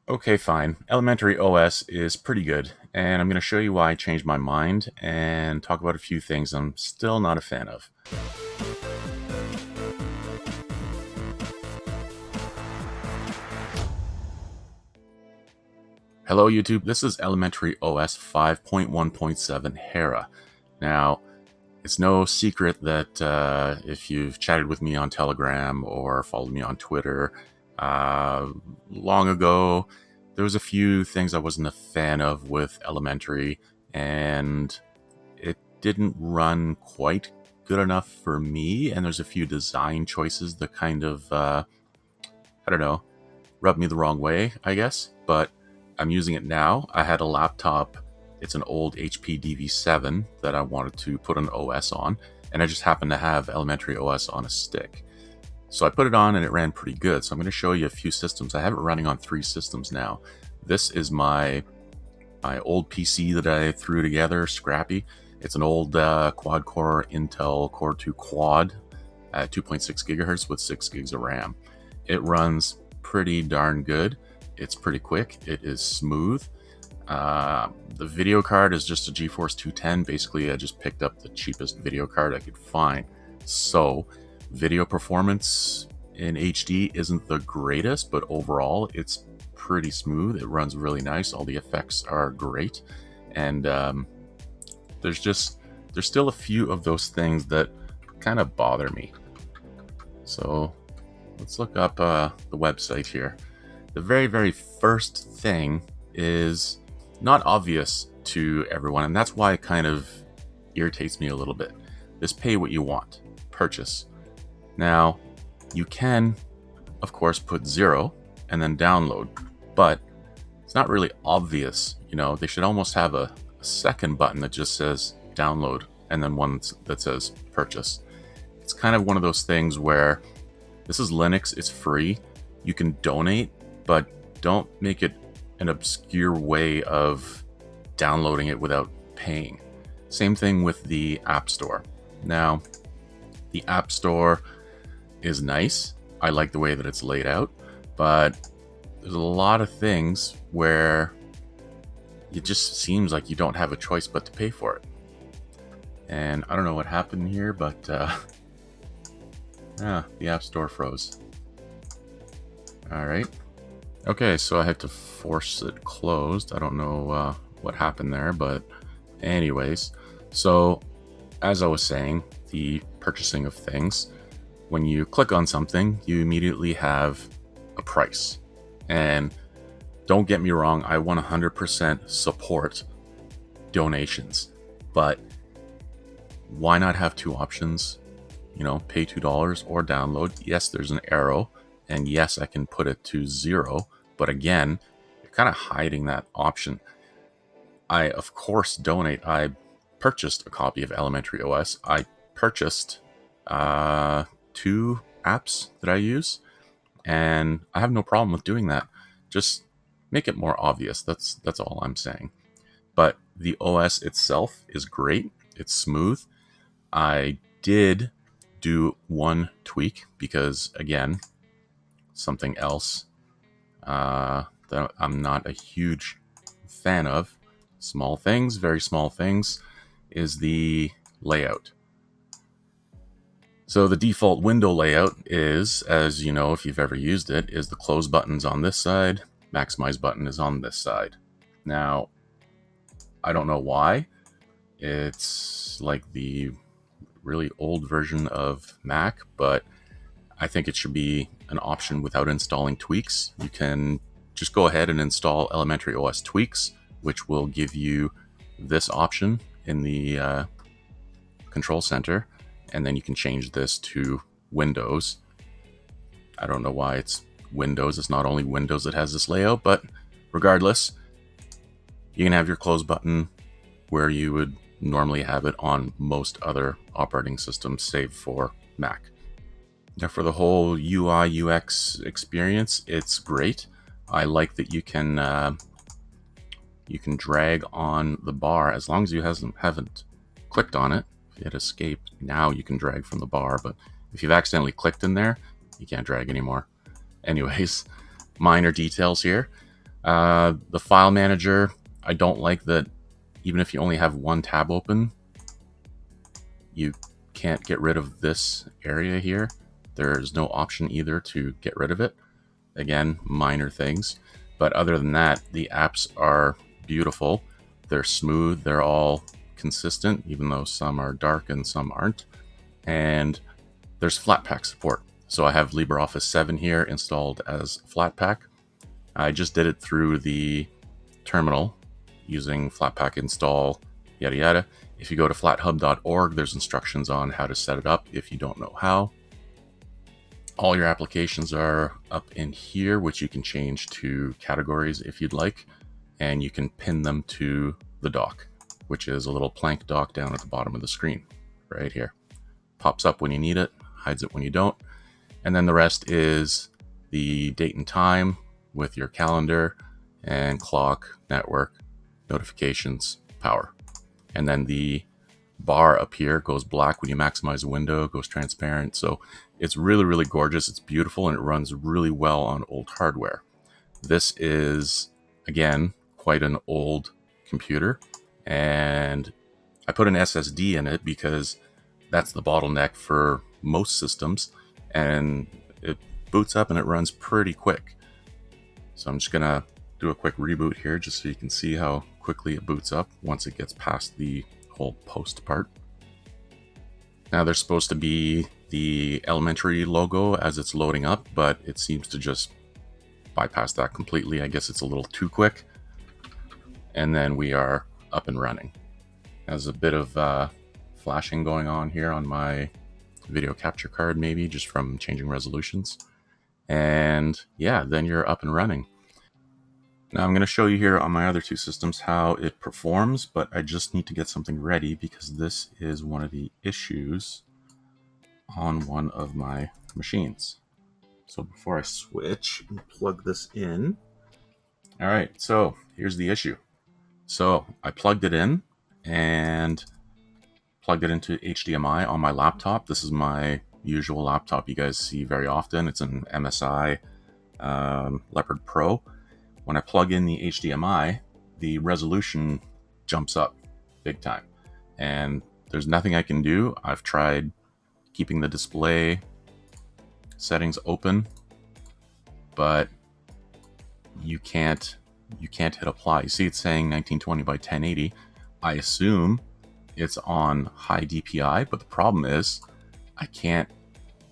Okay, fine. Elementary OS is pretty good, and I'm going to show you why I changed my mind and talk about a few things I'm still not a fan of. Hello YouTube, this is Elementary OS 5.1.7 Hera. Now, it's no secret that if you've chatted with me on Telegram or followed me on Twitter long ago, there was a few things I wasn't a fan of with Elementary, and it didn't run quite good enough for me, and there's a few design choices that kind of, I don't know, rubbed me the wrong way, I guess, but I'm using it now. I had a laptop, it's an old HP DV7 that I wanted to put an OS on, and I just happened to have Elementary OS on a stick. So I put it on and it ran pretty good. So I'm going to show you a few systems. I have it running on 3 systems now. This is my old PC that I threw together, scrappy. It's an old quad-core Intel Core 2 Quad at 2.6 gigahertz with 6 gigs of RAM. It runs pretty darn good. It's pretty quick. It is smooth. The video card is just a GeForce 210. Basically, I just picked up the cheapest video card I could find. So, video performance in HD isn't the greatest, but overall, it's pretty smooth. It runs really nice. All the effects are great. And there's still a few of those things that kind of bother me. So let's look up the website here. The very, very first thing is not obvious to everyone, and that's why it kind of irritates me a little bit. This pay what you want, purchase. Now, you can, of course, put 0 and then download, but it's not really obvious. You know, they should almost have a second button that just says download and then one that says purchase. It's kind of one of those things where this is Linux, it's free, you can donate, but don't make it an obscure way of downloading it without paying. Same thing with the App Store. Now, the App Store is nice. I like the way that it's laid out, but there's a lot of things where it just seems like you don't have a choice but to pay for it. And I don't know what happened here, but the App Store froze. All right. Okay, so I had to force it closed. I don't know what happened there, but anyways. So, as I was saying, the purchasing of things, when you click on something, you immediately have a price. And don't get me wrong, I 100% support donations, but why not have 2 options? You know, pay $2 or download. Yes, there's an arrow, and yes, I can put it to 0, but again, you're kind of hiding that option. I, of course, donate. I purchased a copy of Elementary OS. I purchased 2 apps that I use, and I have no problem with doing that. Just make it more obvious. That's all I'm saying. But the OS itself is great. It's smooth. I did do one tweak because, again, something else that I'm not a huge fan of, small things, very small things, is the layout. So the default window layout is, as you know if you've ever used it, is the close button's on this side, maximize button is on this side. Now, I don't know why. It's like the really old version of Mac, but I think it should be an option without installing tweaks. You can just go ahead and install Elementary OS tweaks, which will give you this option in the control center, and then you can change this to Windows. I don't know why it's Windows. It's not only Windows that has this layout, but regardless, you can have your close button where you would normally have it on most other operating systems, save for Mac. Now, for the whole UI UX experience, it's great. I like that you can drag on the bar as long as you haven't clicked on it. If you hit escape, now you can drag from the bar, but if you've accidentally clicked in there, you can't drag anymore. Anyways, minor details here. The file manager, I don't like that even if you only have one tab open, you can't get rid of this area here. There's no option either to get rid of it. Again, minor things. But other than that, the apps are beautiful. They're smooth. They're all consistent, even though some are dark and some aren't. And there's Flatpak support. So I have LibreOffice 7 here installed as Flatpak. I just did it through the terminal using Flatpak install, yada yada. If you go to flathub.org, there's instructions on how to set it up if you don't know how. All your applications are up in here, which you can change to categories if you'd like, and you can pin them to the dock, which is a little plank dock down at the bottom of the screen, right here. Pops up when you need it, hides it when you don't. And then the rest is the date and time with your calendar and clock, network, notifications, power. And then the bar up here goes black when you maximize a window, goes transparent. So it's really, really gorgeous. It's beautiful, and it runs really well on old hardware. This is, again, quite an old computer, and I put an SSD in it because that's the bottleneck for most systems, and it boots up and it runs pretty quick. So I'm just gonna do a quick reboot here just so you can see how quickly it boots up once it gets past the whole post part. Now there's supposed to be the elementary logo as it's loading up, but it seems to just bypass that completely. I guess it's a little too quick. And then we are up and running. There's a bit of flashing going on here on my video capture card, maybe just from changing resolutions. And yeah, then you're up and running. Now I'm going to show you here on my other two systems how it performs, but I just need to get something ready because this is one of the issues on one of my machines. So before I switch and plug this in, all right, so here's the issue. So I plugged it in and plugged it into HDMI on my laptop. This is my usual laptop you guys see very often. It's an MSI Leopard Pro. When I plug in the HDMI, the resolution jumps up big time, and there's nothing I can do. I've tried keeping the display settings open, but you can't hit apply. You see it's saying 1920 by 1080. I assume it's on high DPI, but the problem is I can't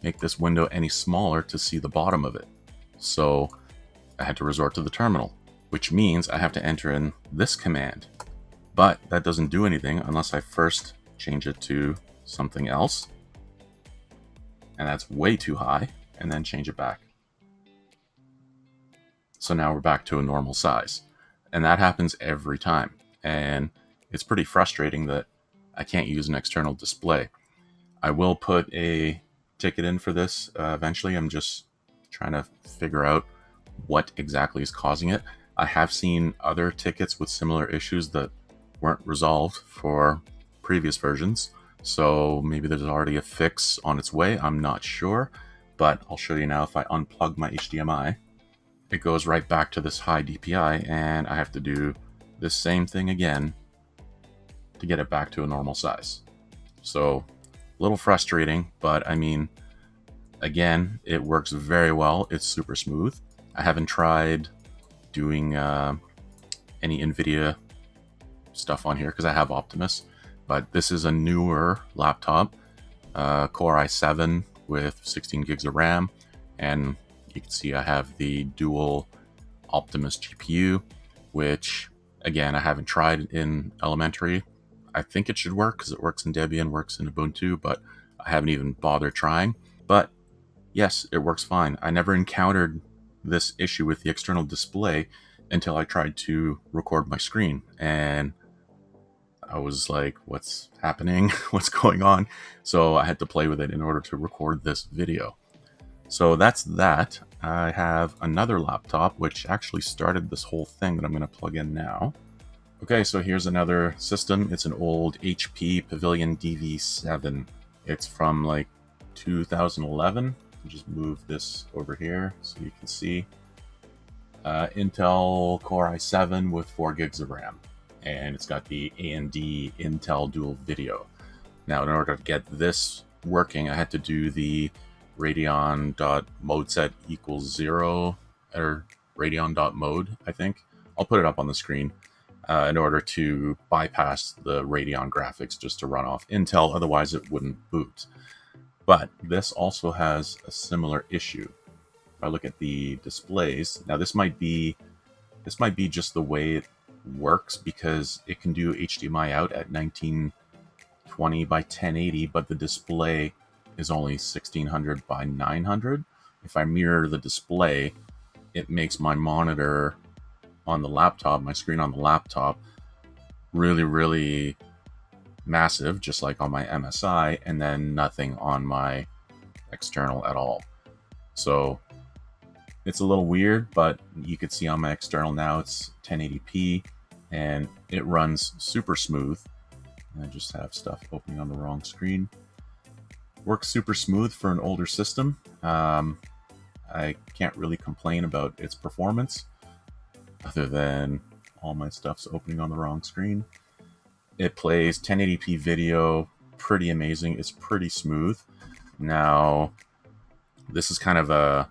make this window any smaller to see the bottom of it. So I had to resort to the terminal, which means I have to enter in this command. But that doesn't do anything unless I first change it to something else. And that's way too high, and then change it back. So now we're back to a normal size. And that happens every time. And it's pretty frustrating that I can't use an external display. I will put a ticket in for this eventually. I'm just trying to figure out what exactly is causing it. I have seen other tickets with similar issues that weren't resolved for previous versions. So maybe there's already a fix on its way. I'm not sure, but I'll show you now. If I unplug my HDMI, it goes right back to this high DPI, and I have to do this same thing again to get it back to a normal size. So a little frustrating, but I mean, again, it works very well. It's super smooth. I haven't tried doing any NVIDIA stuff on here because I have Optimus, but this is a newer laptop, Core i7 with 16 gigs of RAM, and you can see I have the dual Optimus GPU, which again, I haven't tried in elementary. I think it should work because it works in Debian, works in Ubuntu, but I haven't even bothered trying. But yes, it works fine. I never encountered this issue with the external display until I tried to record my screen, and I was like, what's happening? What's going on? So I had to play with it in order to record this video. So that's that. I have another laptop which actually started this whole thing that I'm going to plug in now. Okay, so here's another system. It's an old HP Pavilion DV7. It's from like 2011. I'll just move this over here so you can see. Intel Core i7 with 4 gigs of RAM, and it's got the AMD Intel Dual Video. Now, in order to get this working, I had to do the Radeon.modeset equals 0, or Radeon.mode, I think. I'll put it up on the screen in order to bypass the Radeon graphics just to run off Intel, otherwise it wouldn't boot. But this also has a similar issue. If I look at the displays, now this might be just the way it works, because it can do HDMI out at 1920 by 1080, but the display is only 1600 by 900. If I mirror the display, it makes my monitor on the laptop, my screen on the laptop, really, really massive, just like on my MSI, and then nothing on my external at all. So it's a little weird, but you could see on my external now it's 1080p, and it runs super smooth. I just have stuff opening on the wrong screen. Works super smooth for an older system. I can't really complain about its performance, other than all my stuff's opening on the wrong screen. It plays 1080p video, pretty amazing. It's pretty smooth. Now, this is kind of a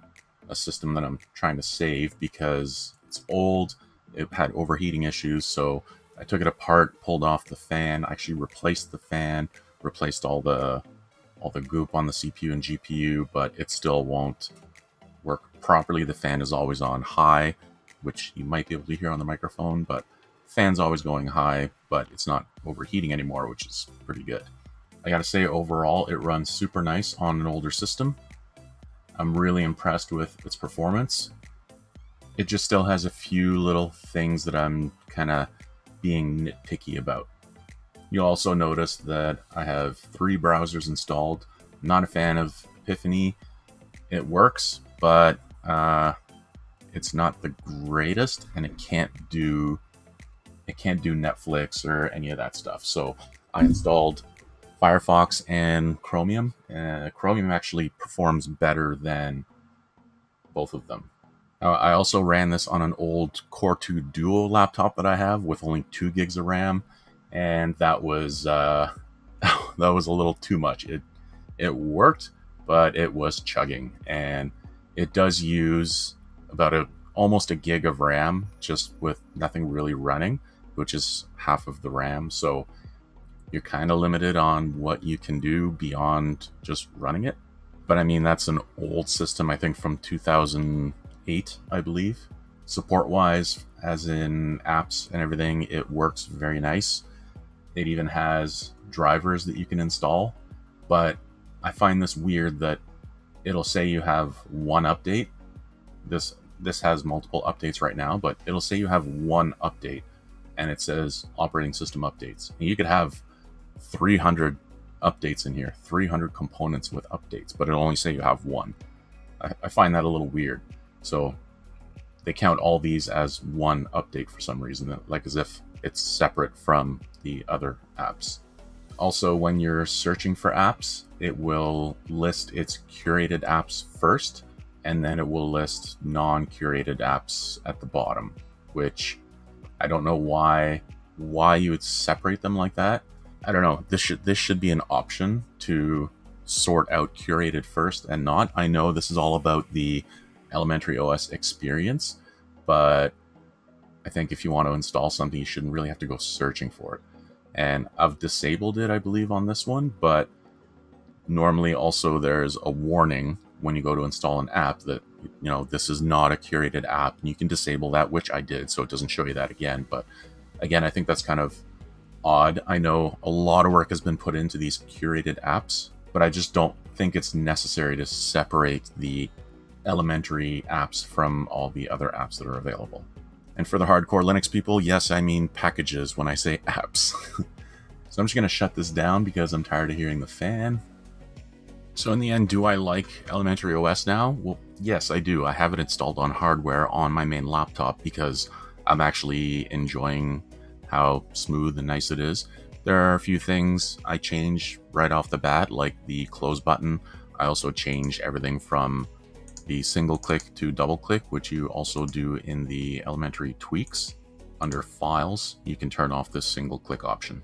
system that I'm trying to save because it's old. It had overheating issues, so I took it apart, pulled off the fan, actually replaced the fan, replaced all the goop on the CPU and GPU, but it still won't work properly. The fan is always on high, which you might be able to hear on the microphone, but fan's always going high, but it's not overheating anymore, which is pretty good. I gotta say, overall, it runs super nice on an older system. I'm really impressed with its performance. It just still has a few little things that I'm kind of being nitpicky about. You'll also notice that I have 3 browsers installed. I'm not a fan of Epiphany. It works, but it's not the greatest, and it can't do Netflix or any of that stuff. So I installed Firefox and Chromium. Chromium actually performs better than both of them. I also ran this on an old Core 2 Duo laptop that I have with only 2 gigs of RAM, and that was that was a little too much. It worked, but it was chugging, and it does use about almost a gig of RAM just with nothing really running, which is half of the RAM. So you're kind of limited on what you can do beyond just running it. But I mean, that's an old system, I think from 2008, I believe. Support-wise, as in apps and everything, it works very nice. It even has drivers that you can install. But I find this weird that it'll say you have one update. This has multiple updates right now, but it'll say you have one update, and it says operating system updates. And you could have 300 updates in here, 300 components with updates, but it'll only say you have one. I find that a little weird. So they count all these as one update for some reason, like as if it's separate from the other apps. Also, when you're searching for apps, it will list its curated apps first, and then it will list non-curated apps at the bottom, which I don't know why you would separate them like that. I don't know. This should be an option to sort out curated first and not. I know this is all about the elementary OS experience, but I think if you want to install something, you shouldn't really have to go searching for it. And I've disabled it, I believe, on this one, but normally also there's a warning when you go to install an app that, you know, this is not a curated app, and you can disable that, which I did, so it doesn't show you that again. But again, I think that's kind of odd. I know a lot of work has been put into these curated apps, but I just don't think it's necessary to separate the elementary apps from all the other apps that are available. And for the hardcore Linux people, yes, I mean packages when I say apps. So I'm just going to shut this down because I'm tired of hearing the fan. So in the end, do I like elementary OS now? Well, yes, I do. I have it installed on hardware on my main laptop because I'm actually enjoying how smooth and nice it is. There are a few things I change right off the bat, like the close button. I also change everything from the single click to double click, which you also do in the elementary tweaks. Under Files, you can turn off this single click option.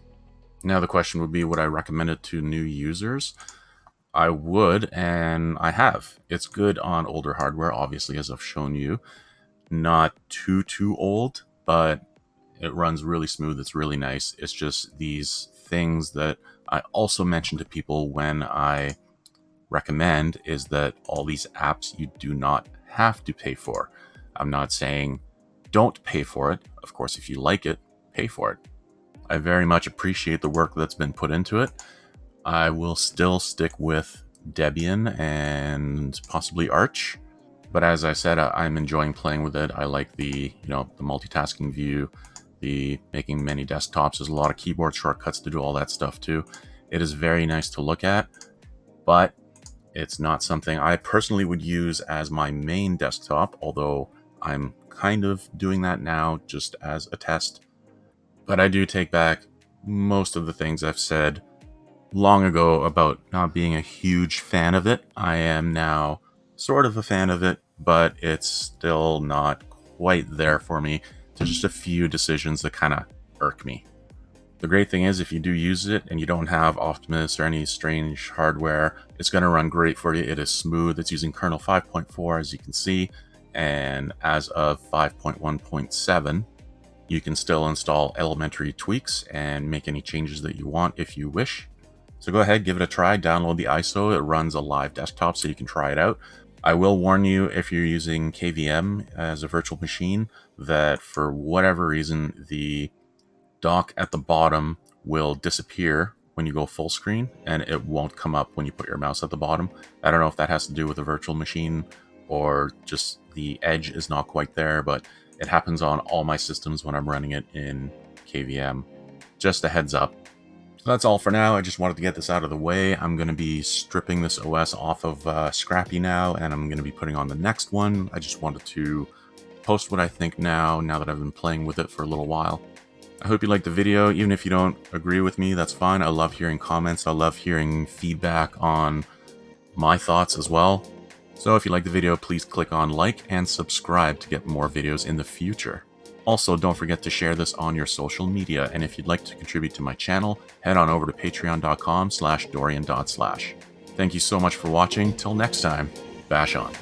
Now the question would be, would I recommend it to new users? I would, and I have. It's good on older hardware, obviously, as I've shown you. Not too old, but it runs really smooth. It's really nice. It's just these things that I also mention to people when I recommend is that all these apps you do not have to pay for. I'm not saying don't pay for it. Of course, if you like it, pay for it. I very much appreciate the work that's been put into it. I will still stick with Debian and possibly Arch. But as I said, I'm enjoying playing with it. I like the multitasking view, the making many desktops. There's a lot of keyboard shortcuts to do all that stuff too. It is very nice to look at, but it's not something I personally would use as my main desktop, although I'm kind of doing that now just as a test. But I do take back most of the things I've said long ago about not being a huge fan of it. I am now sort of a fan of it, but it's still not quite there for me. There's just a few decisions that kind of irk me. The great thing is, if you do use it and you don't have Optimus or any strange hardware, it's going to run great for you. It is smooth. It's using kernel 5.4, as you can see, and as of 5.1.7, you can still install elementary tweaks and make any changes that you want if you wish. So go ahead, give it a try, download the ISO. It runs a live desktop, so you can try it out. I will warn you, if you're using KVM as a virtual machine, that for whatever reason, the dock at the bottom will disappear when you go full screen, and it won't come up when you put your mouse at the bottom. I don't know if that has to do with a virtual machine or just the edge is not quite there, but it happens on all my systems when I'm running it in KVM. Just a heads up. So that's all for now. I just wanted to get this out of the way. I'm going to be stripping this OS off of Scrappy now, and I'm going to be putting on the next one. I just wanted to post what I think now that I've been playing with it for a little while. I hope you liked the video. Even if you don't agree with me, that's fine. I love hearing comments. I love hearing feedback on my thoughts as well. So if you like the video, please click on like and subscribe to get more videos in the future. Also, don't forget to share this on your social media, and if you'd like to contribute to my channel, head on over to patreon.com/dorian.slash. Thank you so much for watching. Till next time, bash on.